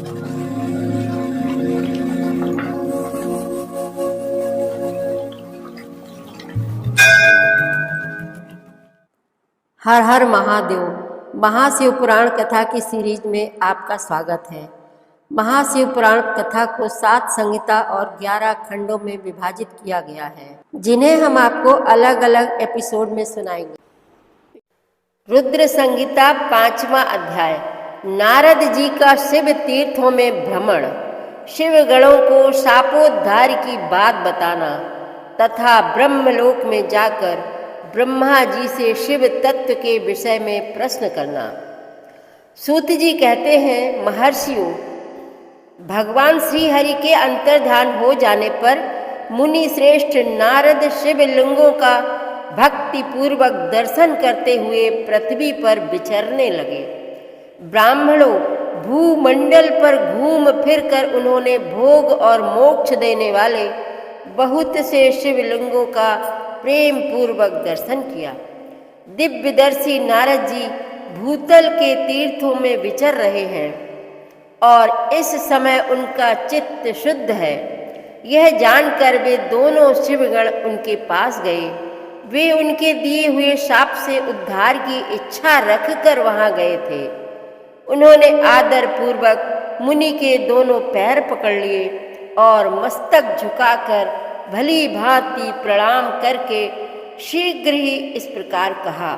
हर हर महादेव। महाशिव पुराण कथा की सीरीज में आपका स्वागत है। महाशिव पुराण कथा को 7 संहिता और 11 खंडों में विभाजित किया गया है, जिन्हें हम आपको अलग अलग एपिसोड में सुनाएंगे। रुद्र संहिता 5वां अध्याय, नारद जी का शिव तीर्थों में भ्रमण, शिव गणों को शापोद्धार की बात बताना तथा ब्रह्मलोक में जाकर ब्रह्मा जी से शिव तत्व के विषय में प्रश्न करना। सूत जी कहते हैं, महर्षियों, भगवान श्री हरि के अंतर्ध्यान हो जाने पर मुनि श्रेष्ठ नारद शिवलिंगों का भक्ति पूर्वक दर्शन करते हुए पृथ्वी पर विचरने लगे। ब्राह्मणों, भूमंडल पर घूम फिर कर उन्होंने भोग और मोक्ष देने वाले बहुत से शिवलिंगों का प्रेम पूर्वक दर्शन किया। दिव्यदर्शी नारद जी भूतल के तीर्थों में विचर रहे हैं और इस समय उनका चित्त शुद्ध है। यह जानकर वे दोनों शिवगण उनके पास गए। वे उनके दिए हुए शाप से उद्धार की इच्छा रखकर वहां गए थे। उन्होंने आदर पूर्वक मुनि के दोनों पैर पकड़ लिए और मस्तक झुकाकर भली भांति प्रणाम करके शीघ्र ही इस प्रकार कहा।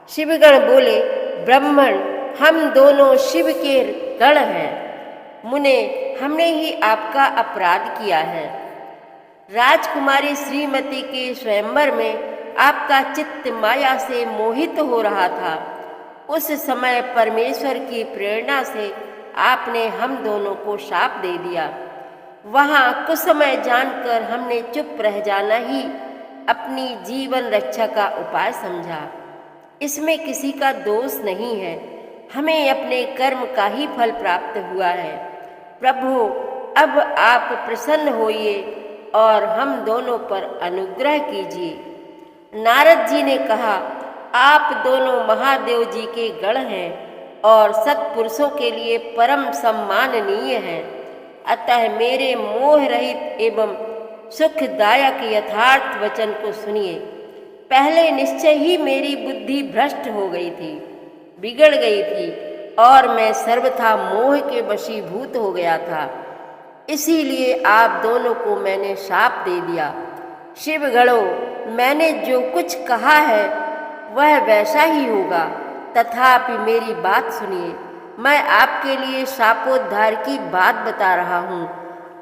शिवगण बोले, ब्राह्मण, हम दोनों शिव के गण हैं। मुने, हमने ही आपका अपराध किया है। राजकुमारी श्रीमती के स्वयंवर में आपका चित्त माया से मोहित हो रहा था। उस समय परमेश्वर की प्रेरणा से आपने हम दोनों को शाप दे दिया। वहाँ कुछ समय जानकर हमने चुप रह जाना ही अपनी जीवन रक्षा का उपाय समझा। इसमें किसी का दोष नहीं है, हमें अपने कर्म का ही फल प्राप्त हुआ है। प्रभु, अब आप प्रसन्न होइए और हम दोनों पर अनुग्रह कीजिए। नारद जी ने कहा, आप दोनों महादेव जी के गण हैं और सत्पुरुषों के लिए परम सम्माननीय हैं। अतः मेरे मोह रहित एवं सुखदायक यथार्थ वचन को सुनिए। पहले निश्चय ही मेरी बुद्धि भ्रष्ट हो गई थी, बिगड़ गई थी और मैं सर्वथा मोह के वशीभूत हो गया था। इसीलिए आप दोनों को मैंने शाप दे दिया। शिवगणों, मैंने जो कुछ कहा है वह वैसा ही होगा, तथापि मेरी बात सुनिए। मैं आपके लिए शापोद्धार की बात बता रहा हूँ।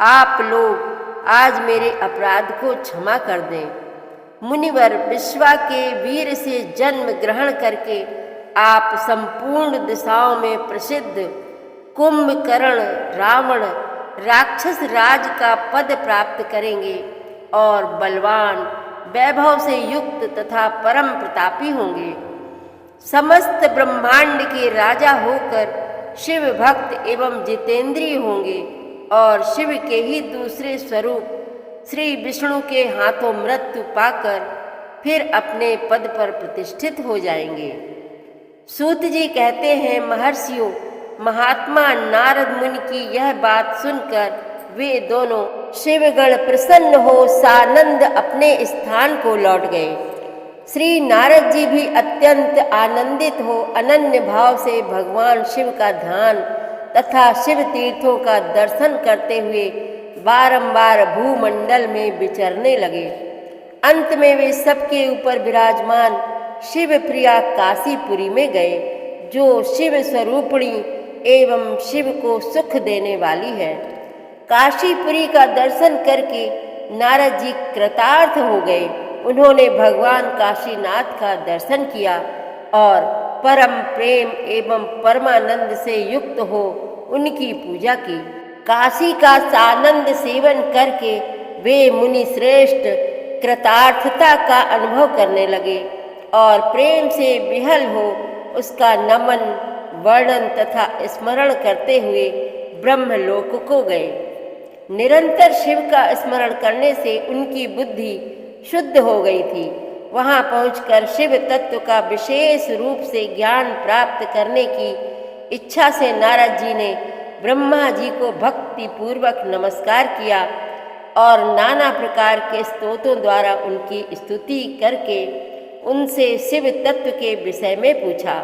आप लोग आज मेरे अपराध को क्षमा कर दें। मुनिवर, विश्वा के वीर से जन्म ग्रहण करके आप संपूर्ण दिशाओं में प्रसिद्ध कुंभकर्ण रावण राक्षस राज का पद प्राप्त करेंगे और बलवान, वैभव से युक्त तथा परम प्रतापी होंगे। समस्त ब्रह्मांड के राजा होकर शिव भक्त एवं जितेंद्रिय होंगे और शिव के ही दूसरे स्वरूप श्री विष्णु के हाथों मृत्यु पाकर फिर अपने पद पर प्रतिष्ठित हो जाएंगे। सूत जी कहते हैं, महर्षियों, महात्मा नारद मुनि की यह बात सुनकर वे दोनों शिवगण प्रसन्न हो सानंद अपने स्थान को लौट गए। श्री नारद जी भी अत्यंत आनंदित हो अनन्य भाव से भगवान शिव का ध्यान तथा शिव तीर्थों का दर्शन करते हुए बारंबार भूमंडल में विचरने लगे। अंत में वे सबके ऊपर विराजमान शिव प्रिया काशीपुरी में गए, जो शिव स्वरूपिणी एवं शिव को सुख देने वाली है। काशीपुरी का दर्शन करके नारद जी कृतार्थ हो गए। उन्होंने भगवान काशीनाथ का दर्शन किया और परम प्रेम एवं परमानंद से युक्त हो उनकी पूजा की। काशी का सानंद सेवन करके वे मुनि श्रेष्ठ कृतार्थता का अनुभव करने लगे और प्रेम से विहल हो उसका नमन, वर्णन तथा स्मरण करते हुए ब्रह्मलोक को गए। निरंतर शिव का स्मरण करने से उनकी बुद्धि शुद्ध हो गई थी। वहां पहुंचकर शिव तत्व का विशेष रूप से ज्ञान प्राप्त करने की इच्छा से नारद जी ने ब्रह्मा जी को भक्ति पूर्वक नमस्कार किया और नाना प्रकार के स्तोत्रों द्वारा उनकी स्तुति करके उनसे शिव तत्व के विषय में पूछा।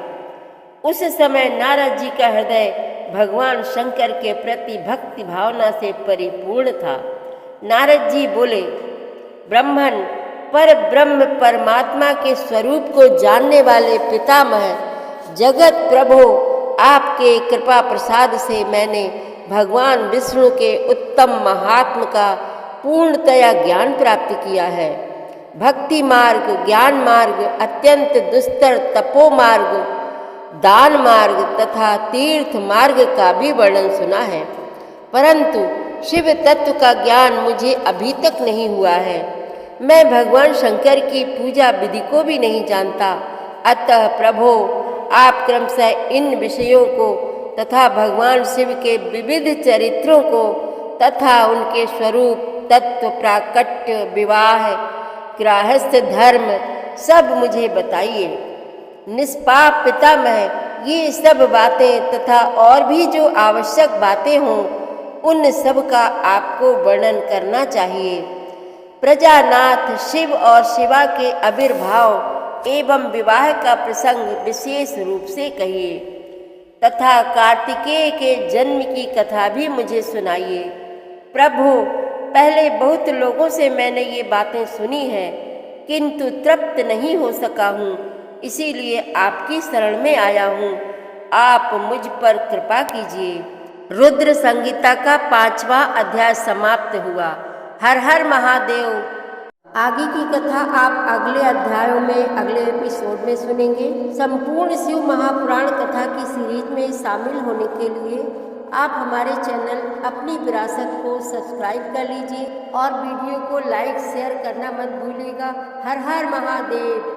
उस समय नारद जी का हृदय भगवान शंकर के प्रति भक्ति भावना से परिपूर्ण था। नारद जी बोले, ब्रह्मन पर ब्रह्म परमात्मा के स्वरूप को जानने वाले पितामह जगत प्रभु, आपके कृपा प्रसाद से मैंने भगवान विष्णु के उत्तम महात्म का पूर्णतया ज्ञान प्राप्त किया है। भक्ति मार्ग, ज्ञान मार्ग, अत्यंत दुस्तर तपो मार्ग, दान मार्ग तथा तीर्थ मार्ग का भी वर्णन सुना है, परंतु शिव तत्व का ज्ञान मुझे अभी तक नहीं हुआ है। मैं भगवान शंकर की पूजा विधि को भी नहीं जानता। अतः प्रभो, आप क्रमशः इन विषयों को तथा भगवान शिव के विविध चरित्रों को तथा उनके स्वरूप, तत्व, प्राकट्य, विवाह, गृहस्थ धर्म सब मुझे बताइए। निष्पाप पितामह, ये सब बातें तथा और भी जो आवश्यक बातें हों उन सब का आपको वर्णन करना चाहिए। प्रजानाथ शिव और शिवा के आविर्भाव एवं विवाह का प्रसंग विशेष रूप से कहिए तथा कार्तिकेय के जन्म की कथा भी मुझे सुनाइए। प्रभु, पहले बहुत लोगों से मैंने ये बातें सुनी हैं, किंतु तृप्त नहीं हो सका हूँ, इसीलिए आपकी शरण में आया हूँ। आप मुझ पर कृपा कीजिए। रुद्र संगीता का 5वां अध्याय समाप्त हुआ। हर हर महादेव। आगे की कथा आप अगले अध्यायों में, अगले एपिसोड में सुनेंगे। संपूर्ण शिव महापुराण कथा की सीरीज में शामिल होने के लिए आप हमारे चैनल अपनी विरासत को सब्सक्राइब कर लीजिए और वीडियो को लाइक शेयर करना मत भूलिएगा। हर हर महादेव।